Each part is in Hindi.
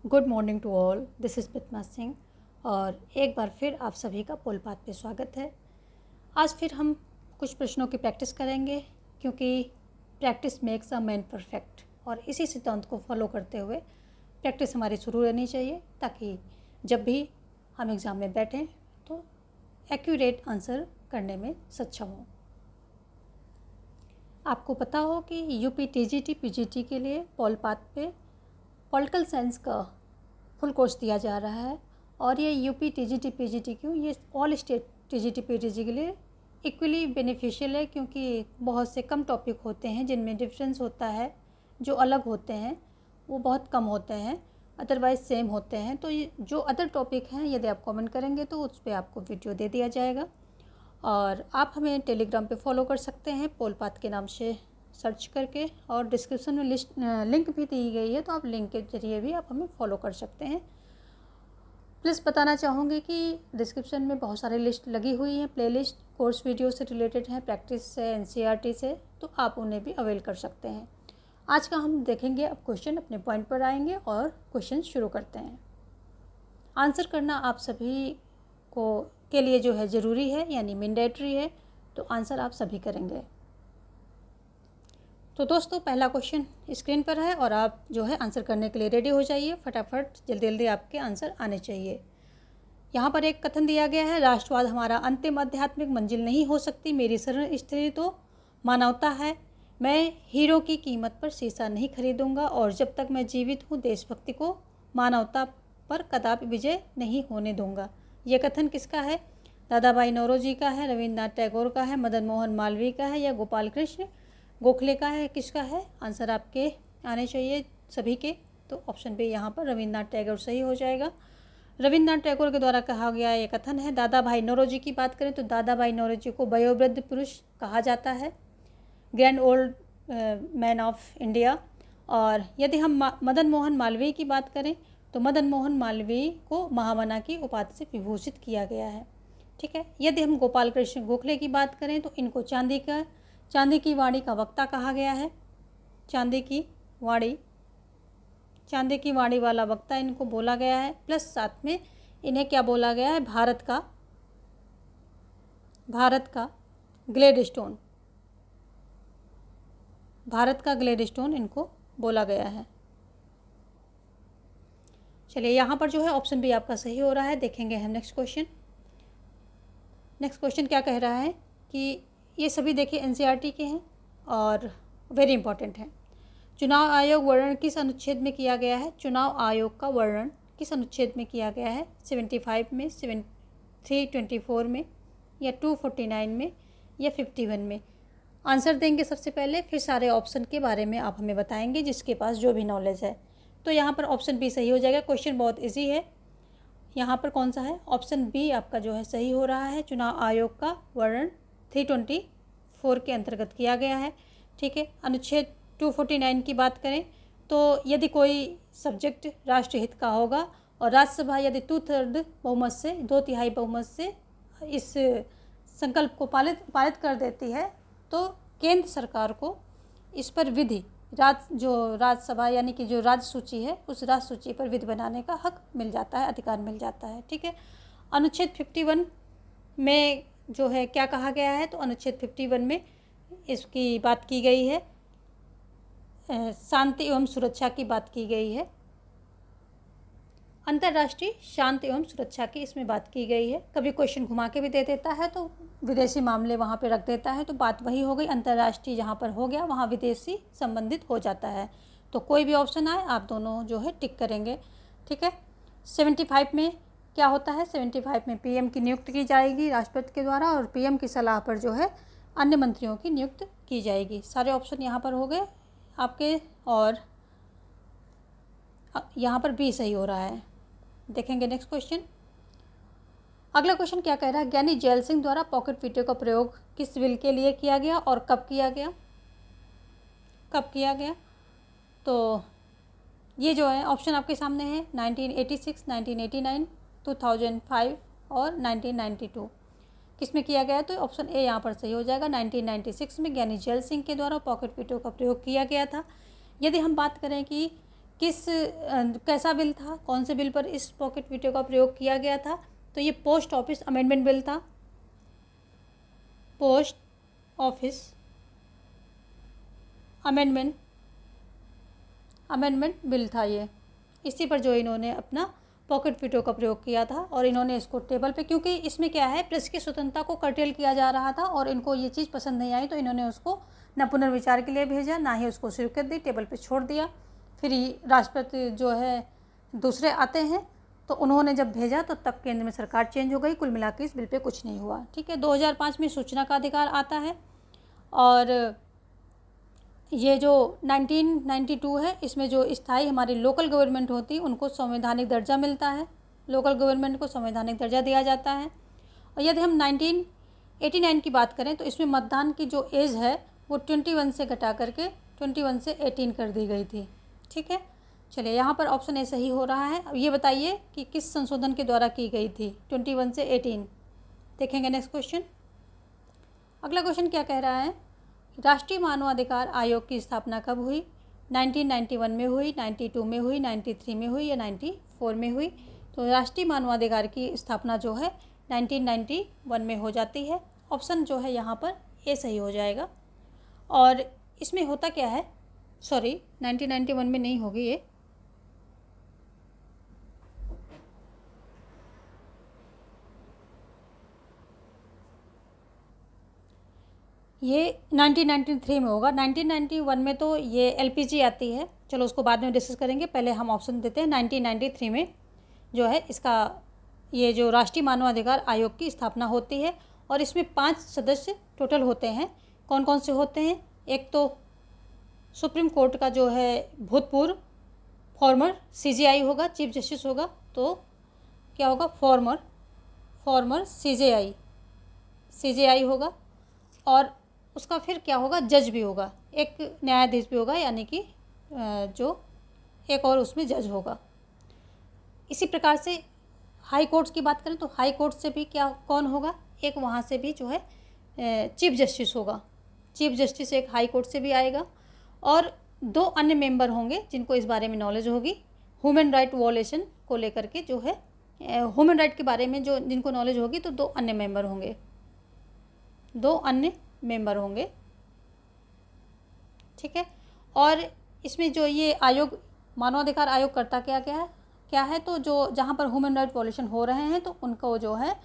Good morning to all, this is Padma Singh और एक बार फिर आप सभी का पोल पाथ पे स्वागत है। आज फिर हम कुछ प्रश्नों की प्रैक्टिस करेंगे क्योंकि practice makes a man perfect और इसी सिद्धांत को फॉलो करते हुए प्रैक्टिस हमारी शुरू रहनी चाहिए ताकि जब भी हम एग्ज़ाम में बैठें तो एक्यूरेट आंसर करने में सक्षम हों। आपको पता हो कि यूपी टीजीटी पीजीटी के लिए पोल पाथ पे पॉलिटिकल साइंस का फुल कोर्स दिया जा रहा है और ये यूपी टीजीटी पीजीटी क्यों, ये ऑल स्टेट टीजीटी पीजीटी के लिए इक्वली बेनिफिशियल है क्योंकि बहुत से कम टॉपिक होते हैं जिनमें डिफरेंस होता है, जो अलग होते हैं वो बहुत कम होते हैं, अदरवाइज़ सेम होते हैं। तो ये जो अदर टॉपिक हैं यदि आप कमेंट करेंगे तो उस पर आपको वीडियो दे दिया जाएगा और आप हमें टेलीग्राम पे फॉलो कर सकते हैं पोल पाथ के नाम से सर्च करके, और डिस्क्रिप्शन में लिंक भी दी गई है तो आप लिंक के जरिए भी आप हमें फॉलो कर सकते हैं। प्लीज़ बताना चाहूँगी कि डिस्क्रिप्शन में बहुत सारी लिस्ट लगी हुई हैं, प्लेलिस्ट कोर्स वीडियो से रिलेटेड हैं, प्रैक्टिस से, एनसीईआरटी से, तो आप उन्हें भी अवेल कर सकते हैं। आज का हम देखेंगे, अब क्वेश्चन अपने पॉइंट पर आएंगे और क्वेश्चन शुरू करते हैं। आंसर करना आप सभी को के लिए जो है ज़रूरी है, यानी मैंडेटरी है, तो आंसर आप सभी करेंगे। तो दोस्तों पहला क्वेश्चन स्क्रीन पर है और आप जो है आंसर करने के लिए रेडी हो जाइए, फटाफट जल्दी जल्दी आपके आंसर आने चाहिए। यहाँ पर एक कथन दिया गया है, राष्ट्रवाद हमारा अंतिम आध्यात्मिक मंजिल नहीं हो सकती, मेरी शरण स्थिति तो मानवता है, मैं हीरो की कीमत पर शीशा नहीं खरीदूंगा और जब तक मैं जीवित हूँ देशभक्ति को मानवता पर कदापि विजय नहीं होने दूंगा। ये कथन किसका है? दादा भाई नौरोजी का है, रविन्द्रनाथ टैगोर का है, मदन मोहन मालवीय का है या गोपाल कृष्ण गोखले का है? किसका है? आंसर आपके आने चाहिए सभी के। तो ऑप्शन बी यहाँ पर रविन्द्रनाथ टैगोर सही हो जाएगा। रविन्द्रनाथ टैगोर के द्वारा कहा गया ये कथन है। दादा भाई नौरोजी की बात करें तो दादा भाई नौरोजी को वयोवृद्ध पुरुष कहा जाता है, grand old man of India. और यदि हम मदन मोहन मालवीय की बात करें तो मदन मोहन मालवीय को महामना की उपाधि से विभूषित किया गया है। ठीक है। यदि हम गोपाल कृष्ण गोखले की बात करें तो इनको चांदी की वाणी का वक्ता कहा गया है। चांदी की वाणी वाला वक्ता इनको बोला गया है, प्लस साथ में इन्हें क्या बोला गया है? भारत का ग्लेडस्टोन इनको बोला गया है। चलिए यहाँ पर जो है ऑप्शन बी आपका सही हो रहा है। देखेंगे हम नेक्स्ट क्वेश्चन क्या कह रहा है कि ये सभी देखिए एनसीईआरटी के हैं और वेरी इंपॉर्टेंट हैं। चुनाव आयोग वर्णन किस अनुच्छेद में किया गया है? चुनाव आयोग का वर्णन किस अनुच्छेद में किया गया है? 75 में, 324 में या 249 में या 51 में? आंसर देंगे सबसे पहले, फिर सारे ऑप्शन के बारे में आप हमें बताएंगे जिसके पास जो भी नॉलेज है। तो यहाँ पर ऑप्शन बी सही हो जाएगा। क्वेश्चन बहुत ईजी है। यहाँ पर कौन सा है? ऑप्शन बी आपका जो है सही हो रहा है। चुनाव आयोग का वर्णन 324 के अंतर्गत किया गया है। ठीक है। अनुच्छेद 249 की बात करें तो यदि कोई सब्जेक्ट राष्ट्रहित का होगा और राज्यसभा यदि 2/3 बहुमत से, 2/3 बहुमत से इस संकल्प को पारित कर देती है तो केंद्र सरकार को इस पर विधि राज्यसभा यानी कि जो राज्य सूची है उस राज्य सूची पर विधि बनाने का हक मिल जाता है, अधिकार मिल जाता है। ठीक है। अनुच्छेद 51 में जो है क्या कहा गया है? तो अनुच्छेद 51 में इसकी बात की गई है, शांति एवं सुरक्षा की बात की गई है, अंतर्राष्ट्रीय शांति एवं सुरक्षा की इसमें बात की गई है। कभी क्वेश्चन घुमा के भी दे देता है तो विदेशी मामले वहाँ पे रख देता है, तो बात वही हो गई। अंतर्राष्ट्रीय जहाँ पर हो गया वहाँ विदेशी संबंधित हो जाता है। तो कोई भी ऑप्शन आए आप दोनों जो है टिक करेंगे। ठीक है। 75 में क्या होता है? 75 में पीएम की नियुक्ति की जाएगी राष्ट्रपति के द्वारा और पीएम की सलाह पर जो है अन्य मंत्रियों की नियुक्ति की जाएगी। सारे ऑप्शन यहाँ पर हो गए आपके और यहाँ पर बी सही हो रहा है। देखेंगे नेक्स्ट क्वेश्चन। अगला क्वेश्चन क्या कह रहा है? ज्ञानी जैल सिंह द्वारा पॉकेट वीडियो का प्रयोग किस बिल के लिए किया गया और कब किया गया? तो ये जो है ऑप्शन आपके सामने है 1986, 1989, 2005 और 1992। किस में किया गया? तो ऑप्शन ए यहाँ पर सही हो जाएगा। 1996 में ज्ञानी जैल सिंह के द्वारा पॉकेट वीडियो का प्रयोग किया गया था। यदि हम बात करें कि कैसा बिल था, कौन से बिल पर इस पॉकेट वीटो का प्रयोग किया गया था? तो ये पोस्ट ऑफिस अमेंडमेंट बिल था। पोस्ट ऑफिस अमेंडमेंट बिल था ये। इसी पर जो इन्होंने अपना पॉकेट वीटो का प्रयोग किया था और इन्होंने इसको टेबल पे, क्योंकि इसमें क्या है, प्रेस की स्वतंत्रता को कर्टेल किया जा रहा था और इनको ये चीज़ पसंद नहीं आई, तो इन्होंने उसको न पुनर्विचार के लिए भेजा, ना ही उसको स्वीकृत दी, टेबल पे छोड़ दिया। फिर राष्ट्रपति जो है दूसरे आते हैं, तो उन्होंने जब भेजा तो तब केंद्र में सरकार चेंज हो गई। कुल मिला के इस बिल पे कुछ नहीं हुआ। ठीक है, 2005 में सूचना का अधिकार आता है और ये जो 1992 है, इसमें जो स्थायी हमारी लोकल गवर्नमेंट होती है उनको संवैधानिक दर्जा मिलता है। लोकल गवर्नमेंट को संवैधानिक दर्जा दिया जाता है। और यदि हम 1989 की बात करें तो इसमें मतदान की जो एज है वो 21 से घटा करके 21 से 18 कर दी गई थी। ठीक है, चलिए यहाँ पर ऑप्शन ए सही हो रहा है। अब ये बताइए कि किस संशोधन के द्वारा की गई थी 21 से 18। देखेंगे नेक्स्ट क्वेश्चन। अगला क्वेश्चन क्या कह रहा है, राष्ट्रीय मानवाधिकार आयोग की स्थापना कब हुई? 1991 में हुई, 92 में हुई, 93 में हुई या 94 में हुई? तो राष्ट्रीय मानवाधिकार की स्थापना जो है 1991 में हो जाती है। ऑप्शन जो है यहाँ पर ए सही हो जाएगा। और इसमें होता क्या है, सॉरी 1991 में नहीं होगी ये 1993 में होगा। 1991 में तो ये एलपीजी आती है, चलो उसको बाद में डिस्कस करेंगे, पहले हम ऑप्शन देते हैं। 1993 में जो है इसका ये जो राष्ट्रीय मानवाधिकार आयोग की स्थापना होती है और इसमें 5 सदस्य टोटल होते हैं। कौन कौन से होते हैं? एक तो सुप्रीम कोर्ट का जो है भूतपूर्व फॉर्मर सीजेआई होगा, चीफ जस्टिस होगा, तो क्या होगा, फॉर्मर सीजेआई होगा। और उसका फिर क्या होगा, जज भी होगा, एक न्यायाधीश भी होगा, यानी कि जो एक और उसमें जज होगा। इसी प्रकार से हाई कोर्ट्स की बात करें तो हाई कोर्ट से भी क्या कौन होगा, एक वहाँ से भी जो है चीफ जस्टिस होगा। चीफ जस्टिस एक हाई कोर्ट से भी आएगा। और 2 अन्य मेंबर होंगे जिनको इस बारे में नॉलेज होगी, ह्यूमन राइट वॉलेशन को लेकर के जो है ह्यूमन राइट के बारे में जो जिनको नॉलेज होगी, तो 2 अन्य मेंबर होंगे, 2 अन्य मेंबर होंगे। ठीक है, और इसमें जो ये आयोग मानवाधिकार आयोग करता क्या है, तो जो जहाँ पर ह्यूमन राइट वॉलेशन हो रहे हैं तो उनको जो है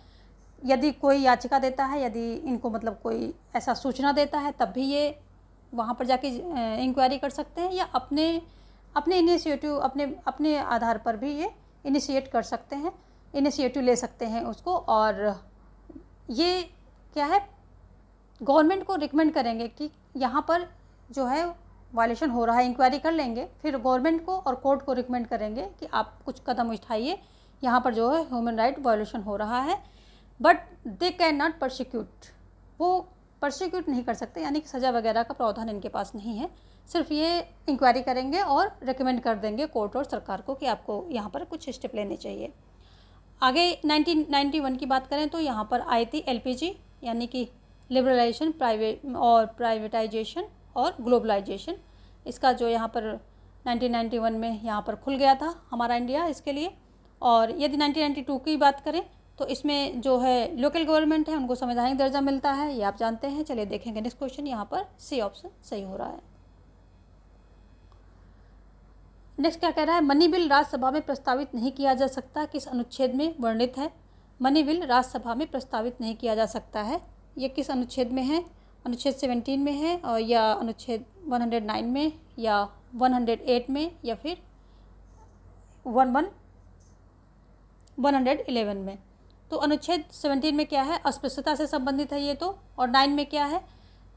यदि कोई याचिका देता है, यदि इनको मतलब कोई ऐसा सूचना देता है, तब भी ये वहाँ पर जाके इंक्वायरी कर सकते हैं, या अपने इनिशिएटिव अपने आधार पर भी ये इनिशिएट कर सकते हैं, इनिशिएटिव ले सकते हैं उसको। और ये क्या है, गवर्नमेंट को रिकमेंड करेंगे कि यहाँ पर जो है वायलेशन हो रहा है, इंक्वायरी कर लेंगे, फिर गवर्नमेंट को और कोर्ट को रिकमेंड करेंगे कि आप कुछ कदम उठाइए, यहाँ पर जो है ह्यूमन राइट वायलेशन हो रहा है। But they can not persecute, वो परसिक्यूट नहीं कर सकते, यानी कि सज़ा वगैरह का प्रावधान इनके पास नहीं है। सिर्फ ये इंक्वायरी करेंगे और रिकमेंड कर देंगे कोर्ट और सरकार को कि आपको यहाँ पर कुछ स्टेप लेने चाहिए। आगे 1991 की बात करें तो यहाँ पर आई थी एलपीजी, यानी कि लिबरलाइजेशन, प्राइवेटाइजेशन और ग्लोबलाइजेशन। इसका जो यहाँ पर 1991 में यहाँ पर खुल गया था हमारा इंडिया इसके लिए। और यदि 1992 की बात करें तो इसमें जो है लोकल गवर्नमेंट है उनको संवैधानिक दर्जा मिलता है, ये आप जानते हैं। चलिए देखेंगे नेक्स्ट क्वेश्चन, यहाँ पर सी ऑप्शन सही हो रहा है। नेक्स्ट क्या कह रहा है, मनी बिल राज्यसभा में प्रस्तावित नहीं किया जा सकता, किस अनुच्छेद में वर्णित है? मनी बिल राज्यसभा में प्रस्तावित नहीं किया जा सकता है, ये किस अनुच्छेद में है? अनुच्छेद 17 में है, और या अनुच्छेद 109 में, या 108 में, या फिर 111 में? तो अनुच्छेद 17 में क्या है, अस्पृश्यता से संबंधित है ये तो। और 9 में क्या है,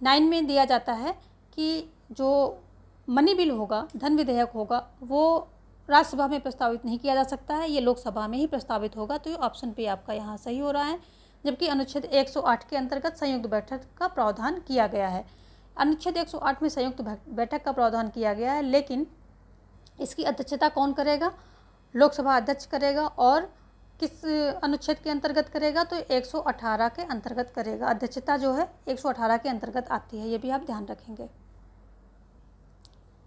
9 में दिया जाता है कि जो मनी बिल होगा, धन विधेयक होगा, वो राज्यसभा में प्रस्तावित नहीं किया जा सकता है, ये लोकसभा में ही प्रस्तावित होगा। तो ये ऑप्शन पे आपका यहाँ सही हो रहा है। जबकि अनुच्छेद 108 के अंतर्गत संयुक्त बैठक का प्रावधान किया गया है। अनुच्छेद 108 में संयुक्त बैठक का प्रावधान किया गया है, लेकिन इसकी अध्यक्षता कौन करेगा? लोकसभा अध्यक्ष करेगा। और किस अनुच्छेद के अंतर्गत करेगा? तो 118 के अंतर्गत करेगा। अध्यक्षता जो है 118 के अंतर्गत आती है, ये भी आप ध्यान रखेंगे।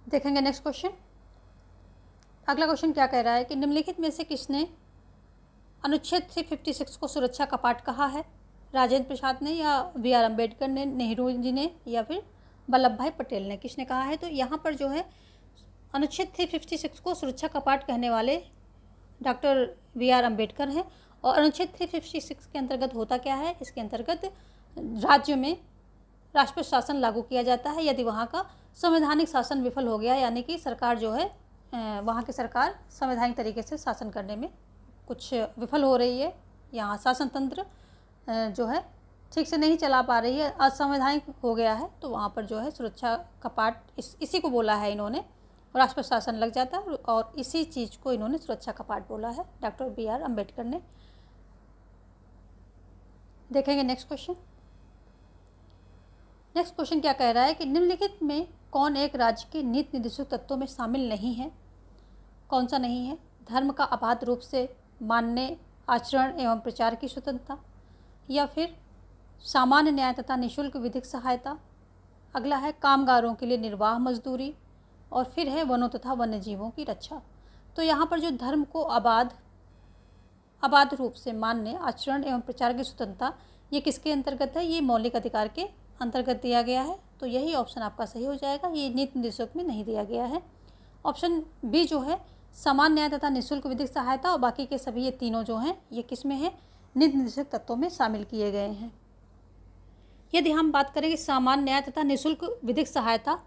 देखेंगे नेक्स्ट क्वेश्चन, अगला क्वेश्चन क्या कह रहा है कि निम्नलिखित में से किसने अनुच्छेद 356 को सुरक्षा कपाट कहा है? राजेंद्र प्रसाद ने, या बी आर अम्बेडकर ने, नेहरू जी ने, या फिर वल्लभ भाई पटेल ने? किसने कहा है? तो यहाँ पर जो है अनुच्छेद 356 को सुरक्षा कपाट कहने वाले डॉक्टर बी आर अम्बेडकर हैं। और अनुच्छेद 356 के अंतर्गत होता क्या है? इसके अंतर्गत राज्य में राष्ट्रपति शासन लागू किया जाता है यदि वहाँ का संवैधानिक शासन विफल हो गया, यानी कि सरकार जो है वहाँ की सरकार संवैधानिक तरीके से शासन करने में कुछ विफल हो रही है, यहाँ शासन तंत्र जो है ठीक से नहीं चला पा रही है, असंवैधानिक हो गया है, तो वहाँ पर जो है सुरक्षा कपाट इसी को बोला है इन्होंने, राष्ट्रपति शासन लग जाता है और इसी चीज़ को इन्होंने सुरक्षा कपाट बोला है डॉक्टर बी आर अम्बेडकर ने। देखेंगे नेक्स्ट क्वेश्चन। नेक्स्ट क्वेश्चन क्या कह रहा है कि निम्नलिखित में कौन एक राज्य के नीति निर्देशक तत्वों में शामिल नहीं है? कौन सा नहीं है? धर्म का अबाध रूप से मानने, आचरण एवं प्रचार की स्वतंत्रता, या फिर सामान्य न्याय तथा निःशुल्क विधिक सहायता, अगला है कामगारों के लिए निर्वाह मजदूरी, और फिर है वनों तथा वन्य जीवों की रक्षा। तो यहाँ पर जो धर्म को अबाध रूप से मानने, आचरण एवं प्रचार की स्वतंत्रता, ये किसके अंतर्गत है? ये मौलिक अधिकार के अंतर्गत दिया गया है, तो यही ऑप्शन आपका सही हो जाएगा। ये नीति निर्देशक में नहीं दिया गया है। ऑप्शन बी जो है समान न्याय तथा निःशुल्क विधिक सहायता, और बाकी के सभी ये तीनों जो हैं ये किस में है? नीति निर्देशक तत्वों में शामिल किए गए हैं। यदि हम बात करें कि सामान्य न्याय तथा निःशुल्क विधिक सहायता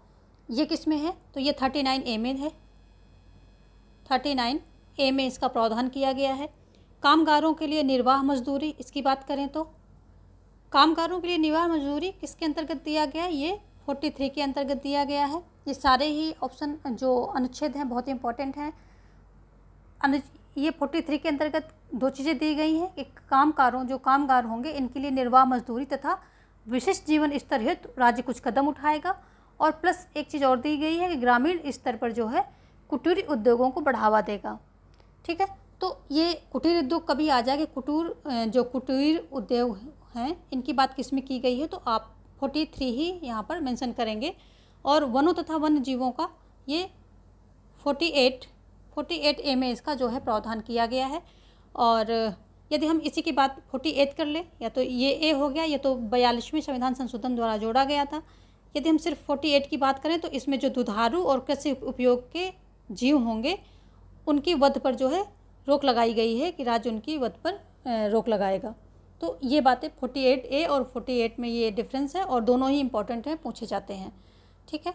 ये किस में है? तो ये 39A में है। 39A में इसका प्रावधान किया गया है। कामगारों के लिए निर्वाह मजदूरी, इसकी बात करें तो कामगारों के लिए निर्वाह मजदूरी किसके अंतर्गत दिया गया है? ये 43 के अंतर्गत दिया गया है। ये सारे ही ऑप्शन जो अनुच्छेद हैं बहुत ही इंपॉर्टेंट हैं। ये 43 के अंतर्गत दो चीज़ें दी गई हैं कि जो कामगार होंगे इनके लिए निर्वाह मजदूरी तथा विशिष्ट जीवन स्तर हेतु राज्य कुछ कदम उठाएगा, और प्लस एक चीज़ और दी गई है कि ग्रामीण स्तर पर जो है कुटीर उद्योगों को बढ़ावा देगा। ठीक है, तो ये कुटीर उद्योग कभी आ जाएगा, कुटीर उद्योग हैं इनकी बात किस में की गई है? तो आप 43 ही यहाँ पर मेंशन करेंगे। और वनों तथा वन्य जीवों का ये 48A में इसका जो है प्रावधान किया गया है। और यदि हम इसी की बात 48 कर लें, या तो ये ए हो गया, या तो 42वें संविधान संशोधन द्वारा जोड़ा गया था। यदि हम सिर्फ 48 की बात करें तो इसमें जो दुधारू और कृषि उपयोग के जीव होंगे उनकी वध पर जो है रोक लगाई गई है कि राज्य उनकी वध पर रोक लगाएगा। तो ये बातें 48A और 48 में ये डिफरेंस है, और दोनों ही इम्पोर्टेंट हैं, पूछे जाते हैं। ठीक है,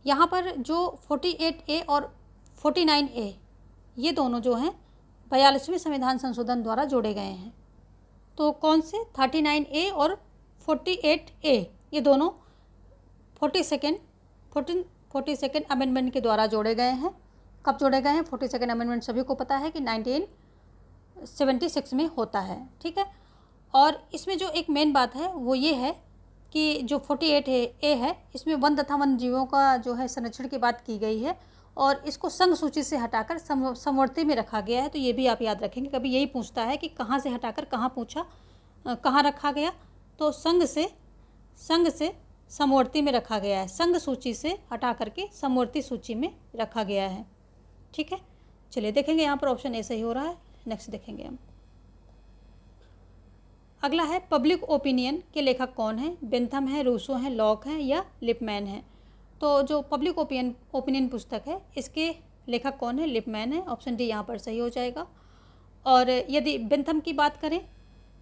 यहाँ पर जो 48A और 49A ये दोनों जो हैं 42वें संविधान संशोधन द्वारा जोड़े गए हैं। तो कौन से? 39A और 48A ये दोनों 42nd अमेंडमेंट के द्वारा जोड़े गए हैं। कब जोड़े गए हैं? 42nd अमेंडमेंट सभी को पता है कि 1976 में होता है। ठीक है, और इसमें जो एक मेन बात है वो ये है कि जो 48A है इसमें वन तथा वन्य जीवों का जो है संरक्षण की बात की गई है, और इसको संघ सूची से हटाकर समवर्ती में रखा गया है। तो ये भी आप याद रखेंगे, कभी यही पूछता है कि कहाँ से हटाकर कहाँ रखा गया? तो संघ से समवर्ती में रखा गया है, संघ सूची से हटा करके समवर्ती सूची में रखा गया है। ठीक है, चलिए देखेंगे यहाँ पर ऑप्शन ए सही हो रहा है। नेक्स्ट देखेंगे हम। अगला है पब्लिक ओपिनियन के लेखक कौन है? बेंथम है, रूसो है, लॉक है, या लिपमैन है? तो जो पब्लिक ओपिनियन पुस्तक है इसके लेखक कौन है? लिपमैन है। ऑप्शन डी यहाँ पर सही हो जाएगा। और यदि बेंथम की बात करें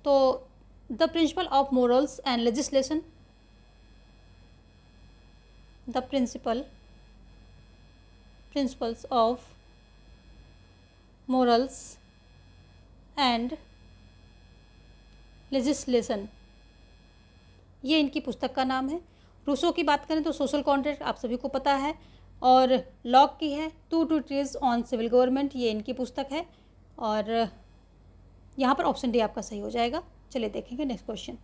तो the principle of morals and legislation, the principles of morals and legislation, ये इनकी पुस्तक का नाम है। रूसो की बात करें तो सोशल कॉन्ट्रैक्ट आप सभी को पता है, और लॉक की है two treatise on civil government, ये इनकी पुस्तक है। और यहाँ पर ऑप्शन डी आपका सही हो जाएगा। चलिए देखेंगे नेक्स्ट क्वेश्चन।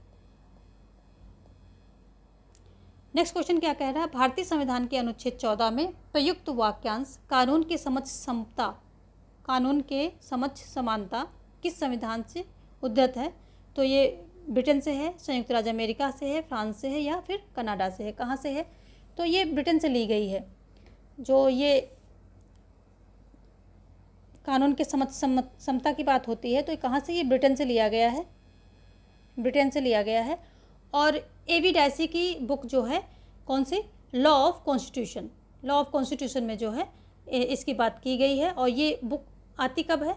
नेक्स्ट क्वेश्चन क्या कह रहा है? भारतीय संविधान के अनुच्छेद 14 में प्रयुक्त वाक्यांश कानून के समक्ष समानता किस संविधान से उद्धृत है? तो ये ब्रिटेन से है, संयुक्त राज्य अमेरिका से है, फ्रांस से है, या फिर कनाडा से है? कहाँ से है? तो ये ब्रिटेन से ली गई है। जो ये कानून के समता की बात होती है तो कहाँ से, ये ब्रिटेन से लिया गया है, ब्रिटेन से लिया गया है। और A.V. डाइसी की बुक जो है कौन सी, law of constitution, law of constitution में जो है इसकी बात की गई है। और ये बुक आती कब है,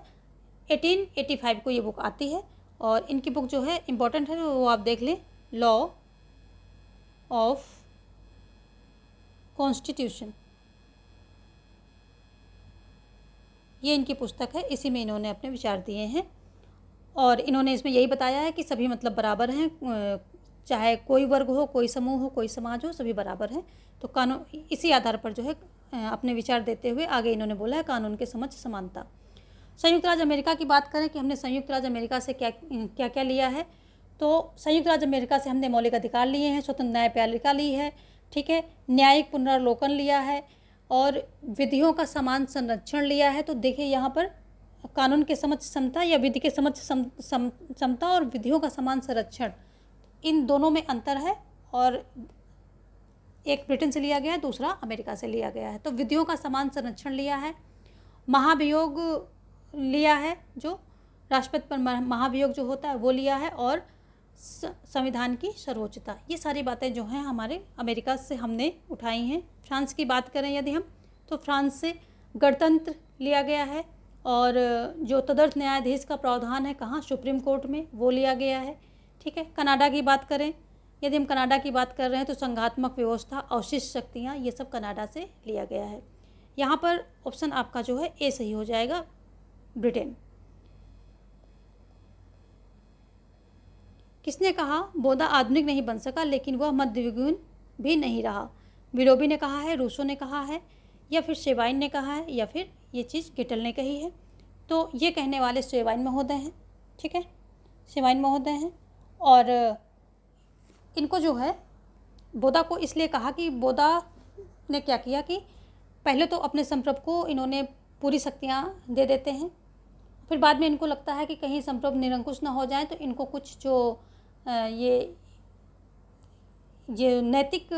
1885 को ये बुक आती है। और इनकी बुक जो है इम्पोर्टेंट है, वो आप देख लें, लॉ ऑफ कॉन्स्टिट्यूशन, ये इनकी पुस्तक है, इसी में इन्होंने अपने विचार दिए हैं। और इन्होंने इसमें यही बताया है कि सभी मतलब बराबर हैं, चाहे कोई वर्ग हो, कोई समूह हो, कोई समाज हो, सभी बराबर हैं। तो कानून, इसी आधार पर जो है अपने विचार देते हुए आगे इन्होंने बोला है कानून के समक्ष समानता। संयुक्त राज्य अमेरिका की बात करें कि हमने संयुक्त राज्य अमेरिका से क्या क्या क्या लिया है, तो संयुक्त राज्य अमेरिका से हमने मौलिक अधिकार लिए हैं, स्वतंत्र न्यायपालिका ली है, ठीक है, न्यायिक पुनरावलोकन लिया है और विधियों का समान संरक्षण लिया है। तो देखिए यहाँ पर कानून के समक्ष समता या विधि के समक्ष समता और विधियों का समान संरक्षण, इन दोनों में अंतर है। और एक ब्रिटेन से लिया गया है, दूसरा अमेरिका से लिया गया है। तो विधियों का समान संरक्षण लिया है, महाभियोग लिया है, जो राष्ट्रपति पर महाभियोग जो होता है वो लिया है, और संविधान की सर्वोच्चता, ये सारी बातें जो हैं हमारे अमेरिका से हमने उठाई हैं। फ्रांस की बात करें यदि हम, तो फ्रांस से गणतंत्र लिया गया है, और जो तदर्थ न्यायाधीश का प्रावधान है कहाँ, सुप्रीम कोर्ट में, वो लिया गया है, ठीक है। कनाडा की बात करें यदि हम कनाडा की बात कर रहे हैं तो संघात्मक व्यवस्था, अवशिष्ट शक्तियाँ, ये सब कनाडा से लिया गया है। यहाँ पर ऑप्शन आपका जो है ए सही हो जाएगा, ब्रिटेन। किसने कहा बोधा आधुनिक नहीं बन सका लेकिन वह मध्ययुगीन भी नहीं रहा? विलोबी ने कहा है, रूसो ने कहा है, या फिर शेवाइन ने कहा है, या फिर ये चीज़ गिटल ने कही है। तो ये कहने वाले शेवाइन महोदय हैं, ठीक है, शेवाइन महोदय हैं। और इनको जो है बोधा को इसलिए कहा कि बोधा ने क्या किया कि पहले तो अपने संप्रभु को इन्होंने पूरी शक्तियाँ दे देते हैं, फिर बाद में इनको लगता है कि कहीं संप्रभु निरंकुश ना हो जाए, तो इनको कुछ जो ये नैतिक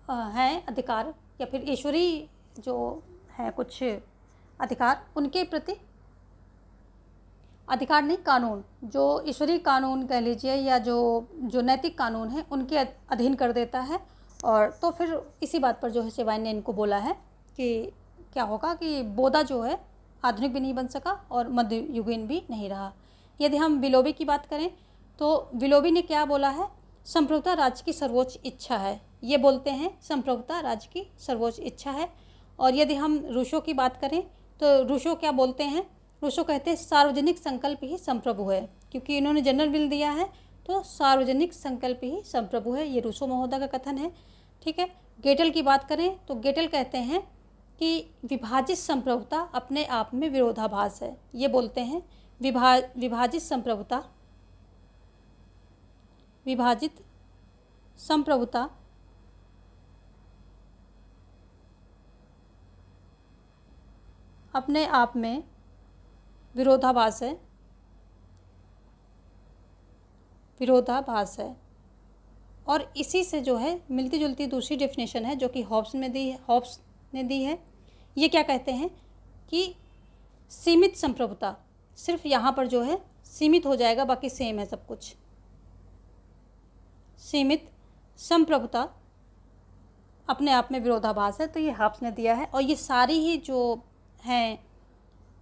हैं अधिकार या फिर ईश्वरीय जो है कुछ अधिकार, उनके प्रति अधिकार नहीं, कानून, जो ईश्वरीय कानून कह लीजिए या जो नैतिक कानून है उनके अधीन कर देता है। और तो फिर इसी बात पर जो है शेवाइन ने इनको बोला है कि क्या होगा कि बोधा जो है आधुनिक भी नहीं बन सका और मध्ययुगीन भी नहीं रहा। यदि हम विलोबी की बात करें तो विलोबी ने क्या बोला है, संप्रभुता राज्य की सर्वोच्च इच्छा है, ये बोलते हैं संप्रभुता राज्य की सर्वोच्च इच्छा है। और यदि हम रूसो की बात करें तो रूसो क्या बोलते हैं, रूसो कहते हैं सार्वजनिक संकल्प ही संप्रभु है, क्योंकि इन्होंने जनरल विल दिया है तो सार्वजनिक संकल्प ही संप्रभु है, ये रूसो महोदय का कथन है, ठीक है। गेटल की बात करें तो गेटल कहते हैं कि विभाजित संप्रभुता अपने आप में विरोधाभास है, ये बोलते हैं विभाजित संप्रभुता अपने आप में विरोधाभास है। और इसी से जो है मिलती जुलती दूसरी डेफिनेशन है जो कि हॉब्स ने दी है। ये क्या कहते हैं कि सीमित संप्रभुता, सिर्फ यहाँ पर जो है सीमित हो जाएगा, बाकी सेम है सब कुछ। सीमित संप्रभुता अपने आप में विरोधाभास है, तो ये हॉब्स ने दिया है। और ये सारी ही जो हैं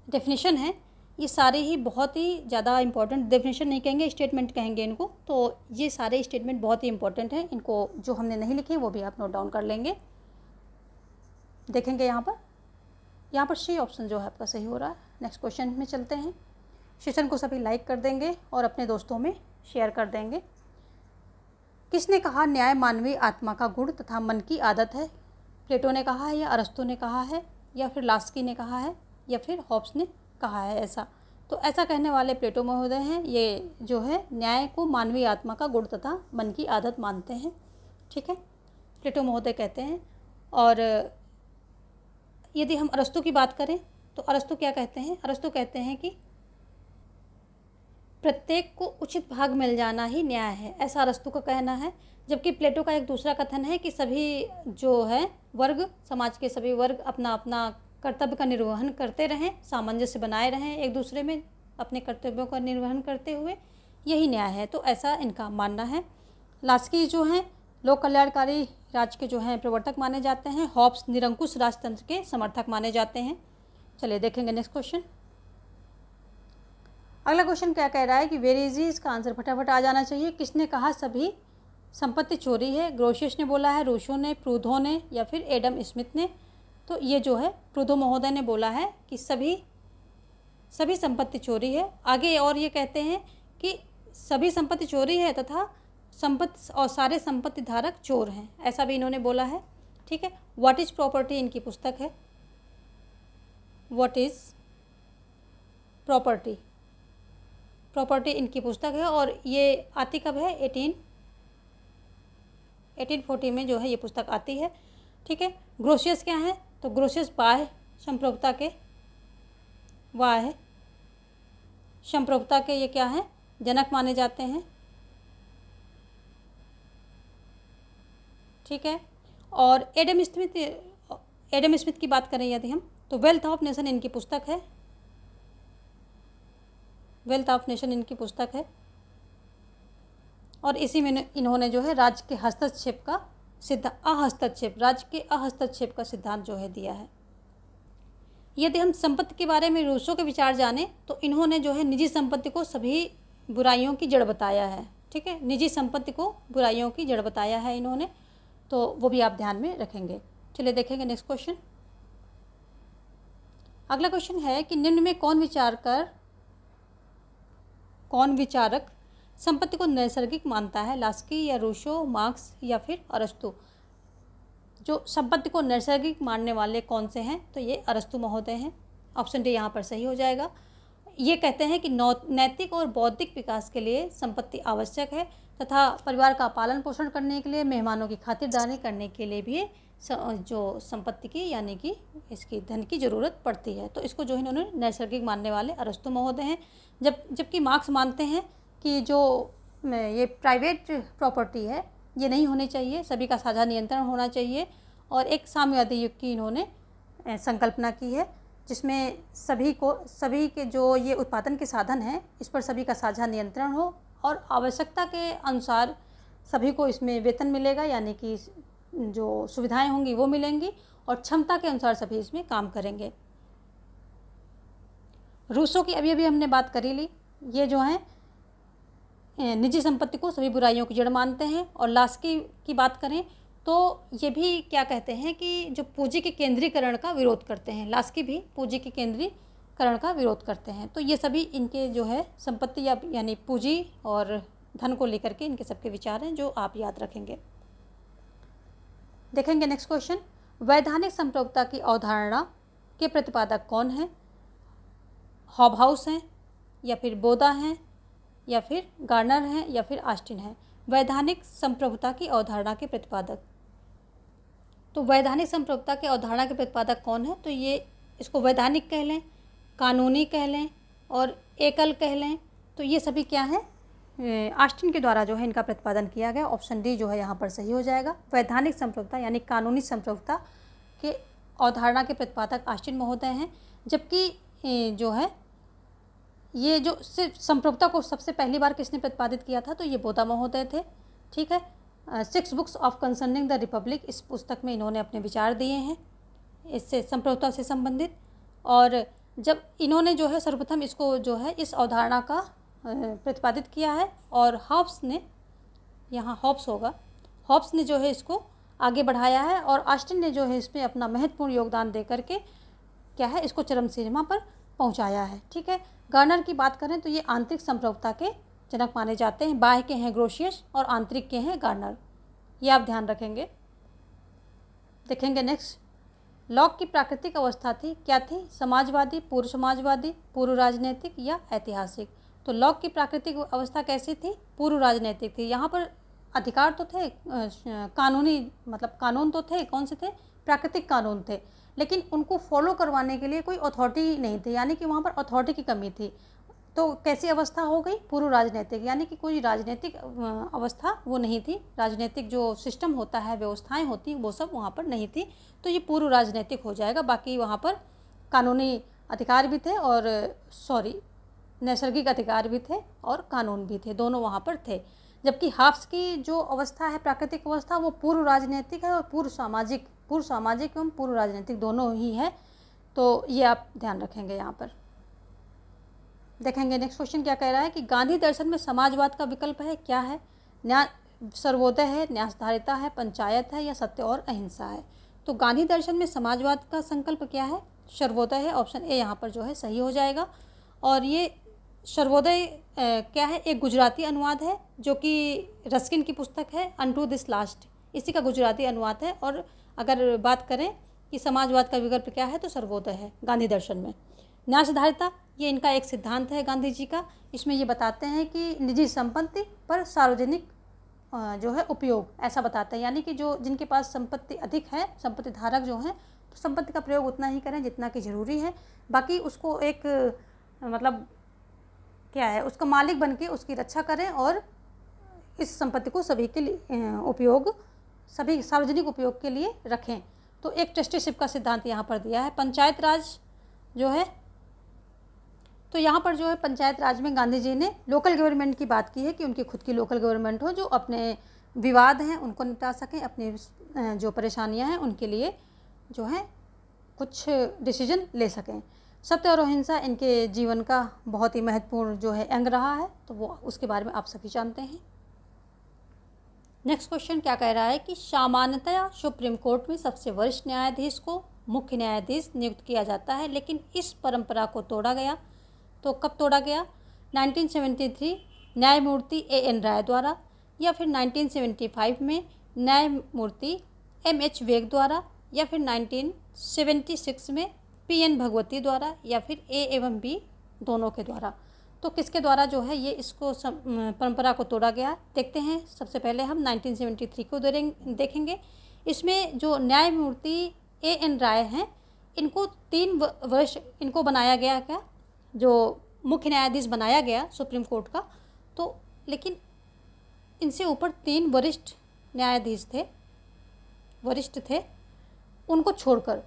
डेफिनेशन है, ये सारे ही बहुत ही ज़्यादा इम्पोर्टेंट, डेफिनेशन नहीं कहेंगे, स्टेटमेंट कहेंगे इनको। तो ये सारे स्टेटमेंट बहुत ही इम्पोर्टेंट हैं, इनको जो हमने नहीं लिखे वो भी आप नोट डाउन कर लेंगे। देखेंगे यहाँ पर सी ऑप्शन जो है आपका सही हो रहा है। नेक्स्ट क्वेश्चन में चलते हैं। सेशन को सभी लाइक कर देंगे और अपने दोस्तों में शेयर कर देंगे। किसने कहा न्याय मानवीय आत्मा का गुण तथा मन की आदत है? प्लेटो ने कहा है, या अरस्तु ने कहा है, या फिर लास्की ने कहा है, या फिर हॉब्स ने कहा है ऐसा? तो ऐसा कहने वाले प्लेटो महोदय हैं। ये जो है न्याय को मानवीय आत्मा का गुण तथा मन की आदत मानते हैं, ठीक है, प्लेटो महोदय कहते हैं। और यदि हम अरस्तु की बात करें तो अरस्तु क्या कहते हैं, अरस्तु कहते हैं कि प्रत्येक को उचित भाग मिल जाना ही न्याय है, ऐसा अरस्तु का कहना है। जबकि प्लेटो का एक दूसरा कथन है कि सभी जो है वर्ग, समाज के सभी वर्ग अपना अपना कर्तव्य का निर्वहन करते रहें, सामंजस्य बनाए रहें एक दूसरे में अपने कर्तव्यों का निर्वहन करते हुए, यही न्याय है। तो ऐसा इनका मानना है। लास्की जो हैं लोक कल्याणकारी राज्य के जो हैं प्रवर्तक माने जाते हैं। हॉब्स निरंकुश राजतंत्र के समर्थक माने जाते हैं। चलिए देखेंगे नेक्स्ट क्वेश्चन। अगला क्वेश्चन क्या कह रहा है कि वेर इज इसका आंसर फटाफट आ जाना चाहिए। किसने कहा सभी संपत्ति चोरी है? ग्रोशियस ने बोला है, रूसो ने, प्रूधो ने या फिर एडम स्मिथ ने? तो ये जो है प्रूधो महोदय ने बोला है कि सभी संपत्ति चोरी है। आगे और ये कहते हैं कि सभी संपत्ति चोरी है तथा संपत्ति और सारे संपत्ति धारक चोर हैं, ऐसा भी इन्होंने बोला है। ठीक है। व्हाट इज प्रॉपर्टी इनकी पुस्तक है। व्हाट इज प्रॉपर्टी इनकी पुस्तक है और ये आती कब है? 1840 में जो है ये पुस्तक आती है। ठीक है। ग्रोशियस क्या है? तो ग्रोशियस बाह्य संप्रभुता के ये क्या है? जनक माने जाते हैं। ठीक है। और एडम स्मिथ की बात करें यदि हम, तो वेल्थ ऑफ नेशन इनकी पुस्तक है। वेल्थ ऑफ नेशन इनकी पुस्तक है और इसी में इन्होंने जो है राज्य के हस्तक्षेप का सिद्धांत जो है दिया है। यदि हम संपत्ति के बारे में रूसो के विचार जाने तो इन्होंने जो है निजी संपत्ति को सभी बुराइयों की जड़ बताया है। ठीक है। निजी संपत्ति को बुराइयों की जड़ बताया है इन्होंने, तो वो भी आप ध्यान में रखेंगे। चलिए देखेंगे नेक्स्ट क्वेश्चन। अगला क्वेश्चन है कि निम्न में कौन विचारक संपत्ति को नैसर्गिक मानता है? लास्की या रूसो, मार्क्स या फिर अरस्तु? जो संपत्ति को नैसर्गिक मानने वाले कौन से हैं? तो ये अरस्तु महोदय हैं। ऑप्शन डी यहाँ पर सही हो जाएगा। ये कहते हैं कि नैतिक और बौद्धिक विकास के लिए संपत्ति आवश्यक है तथा परिवार का पालन पोषण करने के लिए, मेहमानों की खातिरदारी करने के लिए भी जो संपत्ति की यानी कि इसकी धन की ज़रूरत पड़ती है। तो इसको जो इन्होंने नैसर्गिक मानने वाले अरस्तु महोदय हैं। जबकि मार्क्स मानते हैं कि जो ये प्राइवेट प्रॉपर्टी है ये नहीं होनी चाहिए, सभी का साझा नियंत्रण होना चाहिए और एक साम्यवादी युग की इन्होंने संकल्पना की है जिसमें सभी के जो ये उत्पादन के साधन हैं इस पर सभी का साझा नियंत्रण हो और आवश्यकता के अनुसार सभी को इसमें वेतन मिलेगा, यानी कि जो सुविधाएं होंगी वो मिलेंगी और क्षमता के अनुसार सभी इसमें काम करेंगे। रूसो की अभी हमने बात करी ली, ये जो है निजी संपत्ति को सभी बुराइयों की जड़ मानते हैं। और लास्की की बात करें तो ये भी क्या कहते हैं कि जो पूंजी के केंद्रीकरण का विरोध करते हैं। लास्की भी पूंजी के केंद्रीकरण का विरोध करते हैं। तो ये सभी इनके जो है संपत्ति यानी पूंजी और धन को लेकर के इनके सबके विचार हैं जो आप याद रखेंगे। देखेंगे नेक्स्ट क्वेश्चन। वैधानिक संप्रभुता की अवधारणा के प्रतिपादक कौन हैं? हॉबहाउस हैं या फिर बोदा हैं या फिर गार्नर हैं या फिर ऑस्टिन हैं? वैधानिक संप्रभुता की अवधारणा के प्रतिपादक, तो वैधानिक संप्रभुता की अवधारणा के प्रतिपादक कौन है? तो ये इसको वैधानिक कह लें, कानूनी कह लें और एकल कह लें। तो ये सभी क्या है? ऑस्टिन के द्वारा जो है इनका प्रतिपादन किया गया। ऑप्शन डी जो है यहाँ पर सही हो जाएगा। वैधानिक संप्रभुता यानी कानूनी संप्रभुता के अवधारणा के प्रतिपादक ऑस्टिन महोदय हैं। जबकि जो है ये जो सिर्फ संप्रभुता को सबसे पहली बार किसने प्रतिपादित किया था? तो ये बोदा महोदय थे। ठीक है। 6 books of concerning the Republic, इस पुस्तक में इन्होंने अपने विचार दिए हैं इससे संप्रभुता से संबंधित। और जब इन्होंने जो है सर्वप्रथम इसको जो है इस अवधारणा का प्रतिपादित किया है और हॉब्स ने, यहाँ हॉब्स होगा, हॉब्स ने जो है इसको आगे बढ़ाया है और ऑस्टिन ने जो है इसमें अपना महत्वपूर्ण योगदान दे करके क्या है इसको चरम सीमा पर पहुंचाया है। ठीक है। गार्नर की बात करें तो ये आंतरिक संप्रभुता के जनक माने जाते हैं। बाह्य के हैं ग्रोशियस और आंतरिक के हैं गार्नर, ये आप ध्यान रखेंगे। देखेंगे नेक्स्ट। लॉक की प्राकृतिक अवस्था थी क्या थी? समाजवादी, पूर्व राजनीतिक या ऐतिहासिक? तो लॉक की प्राकृतिक अवस्था कैसी थी? पूर्व राजनीतिक थी। यहाँ पर अधिकार तो थे कानूनी, मतलब कानून तो थे, कौन से थे? प्राकृतिक कानून थे, लेकिन उनको फॉलो करवाने के लिए कोई अथॉरिटी नहीं थी, यानी कि वहाँ पर अथॉरिटी की कमी थी। तो कैसी अवस्था हो गई? पूर्व राजनीतिक, यानी कि कोई राजनीतिक अवस्था वो नहीं थी, राजनीतिक जो सिस्टम होता है, व्यवस्थाएं होती वो सब वहाँ पर नहीं थी। तो ये पूर्व राजनीतिक हो जाएगा। बाकी वहाँ पर कानूनी अधिकार भी थे और नैसर्गिक अधिकार भी थे और कानून भी थे, दोनों वहाँ पर थे। जबकि हाफ्स की जो अवस्था है, प्राकृतिक अवस्था, वो पूर्व राजनीतिक है और पूर्व सामाजिक एवं पूर्व राजनीतिक दोनों ही है। तो ये आप ध्यान रखेंगे यहाँ पर। देखेंगे नेक्स्ट क्वेश्चन क्या कह रहा है कि गांधी दर्शन में समाजवाद का विकल्प है, क्या है? सर्वोदय है, न्यासधारिता है, पंचायत है या सत्य और अहिंसा है। तो गांधी दर्शन में समाजवाद का संकल्प क्या है? सर्वोदय है। ऑप्शन ए यहाँ पर जो है सही हो जाएगा। और ये सर्वोदय क्या है? एक गुजराती अनुवाद है जो कि रस्किन की पुस्तक है अनटू दिस लास्ट, इसी का गुजराती अनुवाद है। और अगर बात करें कि समाजवाद का विकल्प क्या है तो सर्वोदय है गांधी दर्शन में। न्यासधारिता ये इनका एक सिद्धांत है गांधी जी का। इसमें ये बताते हैं कि निजी संपत्ति पर सार्वजनिक जो है उपयोग, ऐसा बताते हैं। यानी कि जो जिनके पास संपत्ति अधिक है, संपत्ति धारक जो हैं, तो संपत्ति का प्रयोग उतना ही करें जितना कि ज़रूरी है। बाकी उसको एक मतलब क्या है, उसका मालिक बन के उसकी रक्षा करें और इस संपत्ति को सभी के लिए सभी सार्वजनिक उपयोग के लिए रखें। तो एक ट्रस्टीशिप का सिद्धांत यहाँ पर दिया है। पंचायत राज जो है, तो यहाँ पर जो है पंचायत राज में गांधी जी ने लोकल गवर्नमेंट की बात की है कि उनकी खुद की लोकल गवर्नमेंट हो, जो अपने विवाद हैं उनको निपटा सकें, अपनी जो परेशानियाँ हैं उनके लिए जो है कुछ डिसीजन ले सकें। सत्य और अहिंसा इनके जीवन का बहुत ही महत्वपूर्ण जो है अंग रहा है, तो वो उसके बारे में आप सभी जानते हैं। नेक्स्ट क्वेश्चन क्या कह रहा है कि सामान्यतया सुप्रीम कोर्ट में सबसे वरिष्ठ न्यायाधीश को मुख्य न्यायाधीश नियुक्त किया जाता है, लेकिन इस परंपरा को तोड़ा गया। तो कब तोड़ा गया? 1973 न्यायमूर्ति A.N. राय द्वारा, या फिर 1975 में न्यायमूर्ति M.H. वेग द्वारा, या फिर 1976 में P.N. भगवती द्वारा, या फिर A एवं B दोनों के द्वारा। तो किसके द्वारा जो है ये इसको परंपरा को तोड़ा गया? देखते हैं। सबसे पहले हम 1973 को देखेंगे। इसमें जो न्यायमूर्ति A.N. राय हैं, इनको 3 वर्ष इनको बनाया गया, क्या जो मुख्य न्यायाधीश बनाया गया सुप्रीम कोर्ट का। तो लेकिन इनसे ऊपर 3 वरिष्ठ न्यायाधीश वरिष्ठ थे, उनको छोड़कर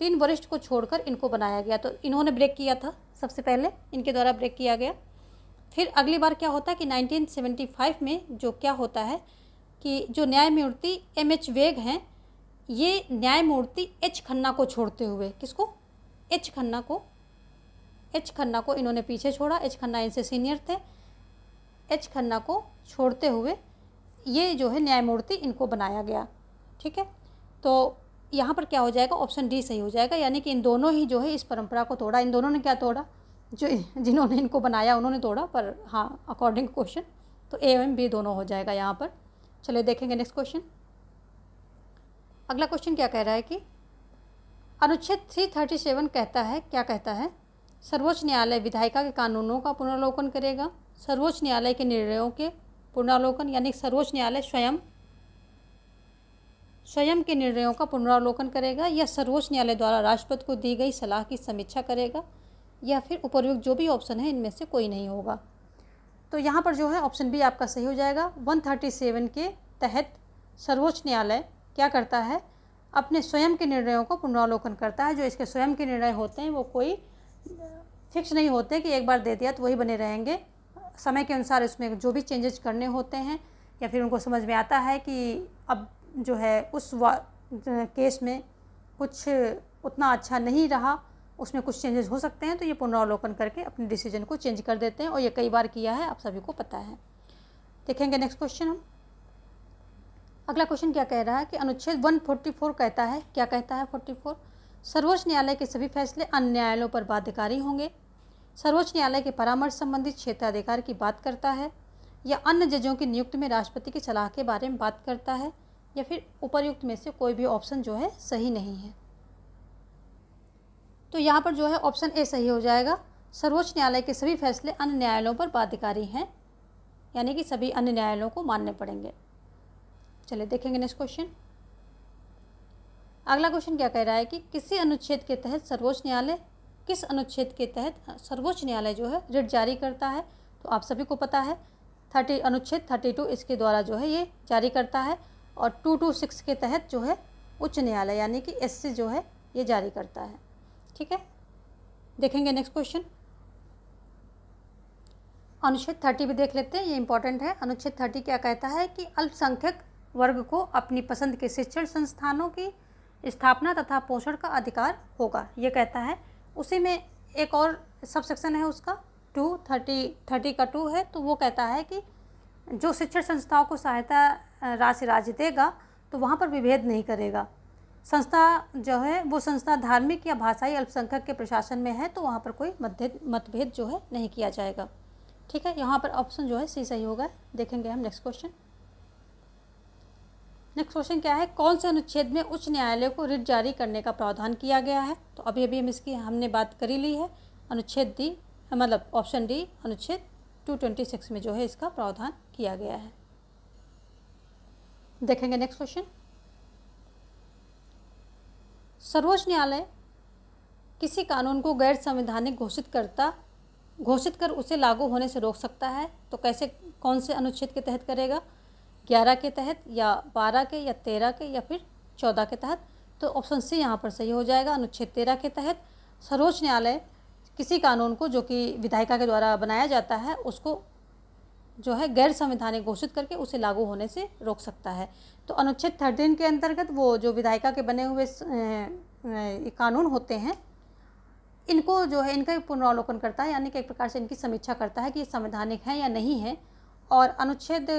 3 वरिष्ठ को छोड़कर इनको बनाया गया। तो इन्होंने ब्रेक किया था, सबसे पहले इनके द्वारा ब्रेक किया गया। फिर अगली बार क्या होता है कि 1975 में जो क्या होता है कि जो न्यायमूर्ति M.H. वेग हैं, ये न्यायमूर्ति H. खन्ना को छोड़ते हुए, किसको? H. खन्ना को इन्होंने पीछे छोड़ा। H. खन्ना इनसे सीनियर थे। H. खन्ना को छोड़ते हुए ये जो है न्यायमूर्ति इनको बनाया गया। ठीक है, तो यहाँ पर क्या हो जाएगा? ऑप्शन डी सही हो जाएगा। यानी कि इन दोनों ही जो है इस परंपरा को तोड़ा। इन दोनों ने क्या तोड़ा? जो जिन्होंने इनको बनाया उन्होंने तोड़ा, पर हाँ अकॉर्डिंग क्वेश्चन तो ए एवं बी दोनों हो जाएगा यहाँ पर। चलिए देखेंगे नेक्स्ट क्वेश्चन। अगला क्वेश्चन क्या कह रहा है कि अनुच्छेद 337 कहता है, क्या कहता है? सर्वोच्च न्यायालय विधायिका के कानूनों का पुनरावलोकन करेगा, सर्वोच्च न्यायालय के निर्णयों के पुनरावलोकन, यानी सर्वोच्च न्यायालय स्वयं के निर्णयों का पुनरावलोकन करेगा, या सर्वोच्च न्यायालय द्वारा राष्ट्रपति को दी गई सलाह की समीक्षा करेगा, या फिर उपयुक्त जो भी ऑप्शन है इनमें से कोई नहीं होगा। तो यहाँ पर जो है ऑप्शन बी आपका सही हो जाएगा। 137 के तहत सर्वोच्च न्यायालय क्या करता है? अपने स्वयं के निर्णयों को पुनरावलोकन करता है। जो इसके स्वयं के निर्णय होते हैं वो कोई फिक्स नहीं होते कि एक बार दे दिया तो वही बने रहेंगे। समय के अनुसार इसमें जो भी चेंजेस करने होते हैं, या फिर उनको समझ में आता है कि अब जो है उस केस में कुछ उतना अच्छा नहीं रहा, उसमें कुछ चेंजेस हो सकते हैं, तो ये पुनरावलोकन करके अपने डिसीजन को चेंज कर देते हैं। और ये कई बार किया है, आप सभी को पता है। देखेंगे नेक्स्ट क्वेश्चन हम। अगला क्वेश्चन क्या कह रहा है कि अनुच्छेद 144 कहता है, क्या कहता है? 44 सर्वोच्च न्यायालय के सभी फैसले अन्य न्यायालयों पर बाध्यकारी होंगे, सर्वोच्च न्यायालय के परामर्श संबंधित क्षेत्राधिकार की बात करता है, या अन्य जजों की नियुक्ति में राष्ट्रपति की सलाह के बारे में बात करता है, या फिर उपर्युक्त में से कोई भी ऑप्शन जो है सही नहीं है। तो यहाँ पर जो है ऑप्शन ए सही हो जाएगा। सर्वोच्च न्यायालय के सभी फैसले अन्य न्यायालयों पर बाध्यकारी हैं, यानी कि सभी अन्य न्यायालयों को मानने पड़ेंगे। चलिए देखेंगे नेक्स्ट क्वेश्चन। अगला क्वेश्चन क्या कह रहा है कि किसी अनुच्छेद के तहत सर्वोच्च न्यायालय, किस अनुच्छेद के तहत सर्वोच्च न्यायालय जो है रिट जारी करता है? तो आप सभी को पता है अनुच्छेद 32 इसके द्वारा जो है ये जारी करता है, और 226 के तहत जो है उच्च न्यायालय यानी कि SC जो है ये जारी करता है। ठीक है, देखेंगे नेक्स्ट क्वेश्चन। अनुच्छेद 30 भी देख लेते हैं, ये इंपॉर्टेंट है। अनुच्छेद 30 क्या कहता है कि अल्पसंख्यक वर्ग को अपनी पसंद के शिक्षण संस्थानों की स्थापना तथा पोषण का अधिकार होगा, ये कहता है। उसी में एक और सब सेक्शन है उसका 30 का 2 है, तो वो कहता है कि जो शिक्षण संस्थाओं को सहायता राशि राज्य देगा तो वहाँ पर विभेद नहीं करेगा। संस्था जो है वो संस्था धार्मिक या भाषाई अल्पसंख्यक के प्रशासन में है तो वहाँ पर कोई मतभेद जो है नहीं किया जाएगा। ठीक है, यहाँ पर ऑप्शन जो है सी सही होगा। देखेंगे हम नेक्स्ट क्वेश्चन। नेक्स्ट क्वेश्चन क्या है, कौन से अनुच्छेद में उच्च न्यायालय को रिट जारी करने का प्रावधान किया गया है? तो अभी हम इसकी हमने बात कर ही ली है। अनुच्छेद डी, मतलब ऑप्शन डी, अनुच्छेद 226 में जो है इसका प्रावधान किया गया है। देखेंगे नेक्स्ट क्वेश्चन। सर्वोच्च न्यायालय किसी कानून को गैर संवैधानिक घोषित कर उसे लागू होने से रोक सकता है, तो कैसे, कौन से अनुच्छेद के तहत करेगा? 11 के तहत या 12 के या 13 के या फिर 14 के तहत? तो ऑप्शन सी यहाँ पर सही हो जाएगा। अनुच्छेद 13 के तहत सर्वोच्च न्यायालय किसी कानून को जो कि विधायिका के द्वारा बनाया जाता है उसको जो है गैर संवैधानिक घोषित करके उसे लागू होने से रोक सकता है। तो अनुच्छेद 13 के अंतर्गत वो जो विधायिका के बने हुए कानून होते हैं इनको जो है इनका पुनरावलोकन करता है, यानी कि एक प्रकार से इनकी समीक्षा करता है कि ये संवैधानिक है या नहीं है। और अनुच्छेद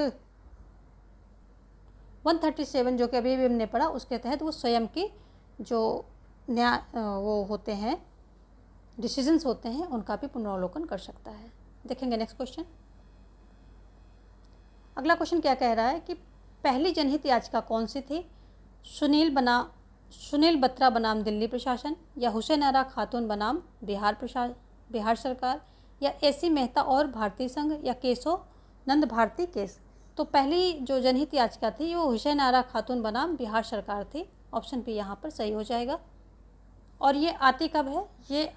137 जो कि अभी हमने पढ़ा उसके तहत वो स्वयं की जो वो होते हैं डिसीजंस होते हैं उनका भी पुनरावलोकन कर सकता है। देखेंगे नेक्स्ट क्वेश्चन। अगला क्वेश्चन क्या कह रहा है कि पहली जनहित याचिका कौन सी थी? सुनील बत्रा बनाम दिल्ली प्रशासन, या हुसैन आरा खातून बनाम बिहार सरकार, या एसी मेहता और भारतीय संघ, या केशव नंद भारती केस? तो पहली जो जनहित याचिका थी वो हुसैन आरा खातून बनाम बिहार सरकार थी। ऑप्शन बी यहाँ पर सही हो जाएगा। और ये आती कब है? ये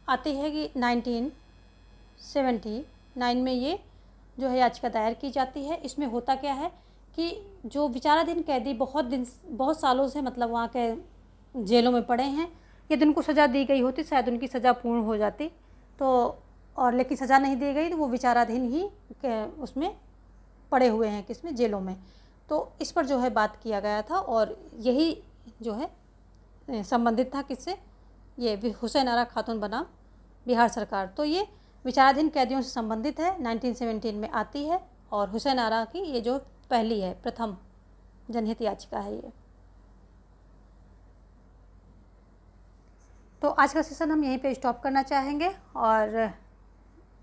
आती है कि 1979 में ये जो है याचिका दायर की जाती है। इसमें होता क्या है कि जो विचाराधीन कैदी बहुत सालों से मतलब वहाँ के जेलों में पड़े हैं, यदि उनको सज़ा दी गई होती शायद उनकी सज़ा पूर्ण हो जाती, तो और लेकिन सज़ा नहीं दी गई तो वो विचाराधीन ही उसमें पड़े हुए हैं, किसमें, जेलों में। तो इस पर जो है बात किया गया था और यही जो है संबंधित था किससे? ये हुसैन आरा खातून बनाम बिहार सरकार। तो ये विचाराधीन कैदियों से संबंधित है, 1917 में आती है और हुसैन आरा की ये जो पहली है, प्रथम जनहित याचिका है ये। तो आज का सेशन हम यहीं पे स्टॉप करना चाहेंगे और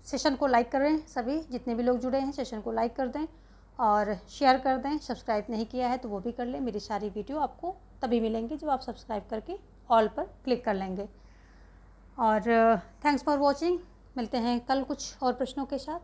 सेशन को लाइक करें, सभी जितने भी लोग जुड़े हैं सेशन को लाइक कर दें और शेयर कर दें। सब्सक्राइब नहीं किया है तो वो भी कर लें। मेरी सारी वीडियो आपको तभी मिलेंगी जब आप सब्सक्राइब करके ऑल पर क्लिक कर लेंगे। और थैंक्स फॉर वॉचिंग। मिलते हैं कल कुछ और प्रश्नों के साथ।